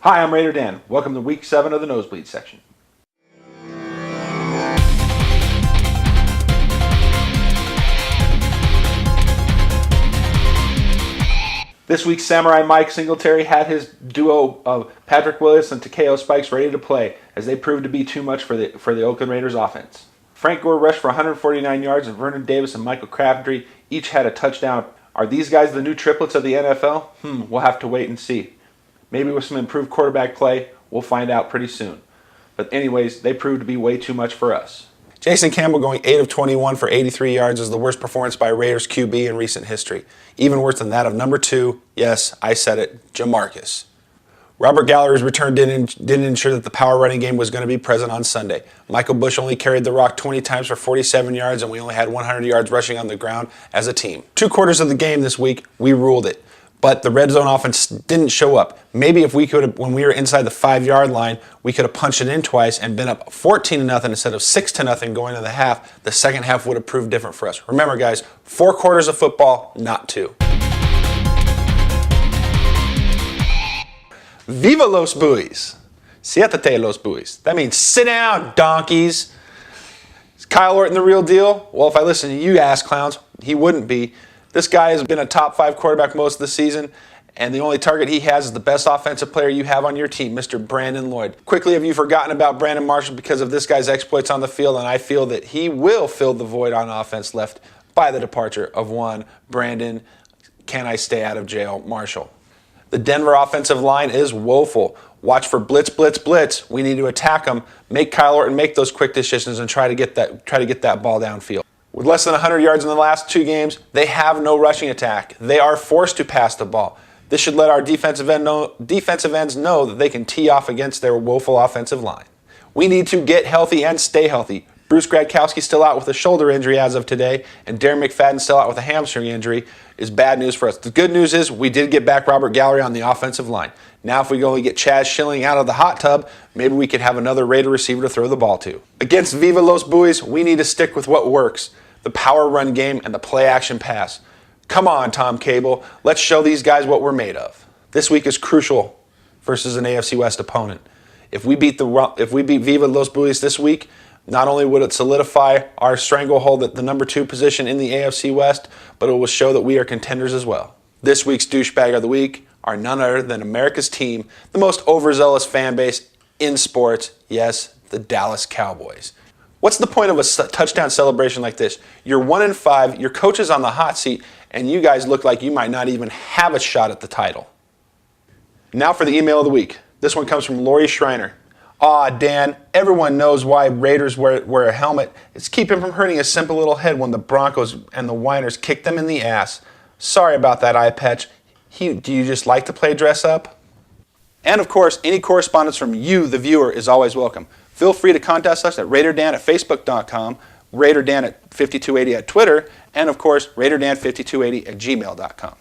Hi, I'm Raider Dan. Welcome to Week 7 of the Nosebleed section. This week, Samurai Mike Singletary had his duo of Patrick Willis and Takeo Spikes ready to play, as they proved to be too much for the Oakland Raiders offense. Frank Gore rushed for 149 yards, and Vernon Davis and Michael Crabtree each had a touchdown. Are these guys the new triplets of the NFL? We'll have to wait and see. Maybe with some improved quarterback play, we'll find out pretty soon. But anyways, they proved to be way too much for us. Jason Campbell going 8 of 21 for 83 yards is the worst performance by a Raiders QB in recent history. Even worse than that of number 2, yes, I said it, Jamarcus. Robert Gallery's return didn't ensure that the power running game was going to be present on Sunday. Michael Bush only carried the rock 20 times for 47 yards, and we only had 100 yards rushing on the ground as a team. 2 quarters of the game this week, we ruled it. But the red zone offense didn't show up. Maybe if we could have, when we were inside the 5-yard line, we could have punched it in twice and been up 14-0 instead of 6-0 going into the half. The second half would have proved different for us. Remember, guys, 4 quarters of football, not 2. Viva los buoys. Siéntate los buoys. That means sit down, donkeys. Is Kyle Orton the real deal? Well, if I listen to you ass clowns, he wouldn't be. This guy has been a top 5 quarterback most of the season, and the only target he has is the best offensive player you have on your team, Mr. Brandon Lloyd. Quickly, have you forgotten about Brandon Marshall because of this guy's exploits on the field? And I feel that he will fill the void on offense left by the departure of one Brandon, can I stay out of jail, Marshall. The Denver offensive line is woeful. Watch for blitz, blitz, blitz. We need to attack them, make Kyle Orton make those quick decisions, and try to get that ball downfield. With less than 100 yards in the last 2 games, they have no rushing attack. They are forced to pass the ball. This should let our defensive ends know that they can tee off against their woeful offensive line. We need to get healthy and stay healthy. Bruce Gradkowski still out with a shoulder injury as of today, and Darren McFadden still out with a hamstring injury is bad news for us. The good news is we did get back Robert Gallery on the offensive line. Now if we go and get Chaz Schilling out of the hot tub, maybe we could have another Raider receiver to throw the ball to. Against Viva Los Buoys, we need to stick with what works. The power run game and the play action pass. Come on, Tom Cable. Let's show these guys what we're made of. This week is crucial versus an AFC West opponent. If we beat Viva Los Buoys this week, not only would it solidify our stranglehold at the number 2 position in the AFC West, but it will show that we are contenders as well. This week's douchebag of the week are none other than America's team, the most overzealous fan base in sports, yes, the Dallas Cowboys. What's the point of a touchdown celebration like this? You're 1-5, your coach is on the hot seat, and you guys look like you might not even have a shot at the title. Now for the email of the week. This one comes from Lori Schreiner. Aw, Dan, everyone knows why Raiders wear a helmet. It's keep him from hurting his simple little head when the Broncos and the Whiners kick them in the ass. Sorry about that, eye patch. Do you just like to play dress up? And of course, any correspondence from you, the viewer, is always welcome. Feel free to contact us at RaiderDan@Facebook.com, RaiderDan at 5280 at Twitter, and of course, RaiderDan5280 at gmail.com.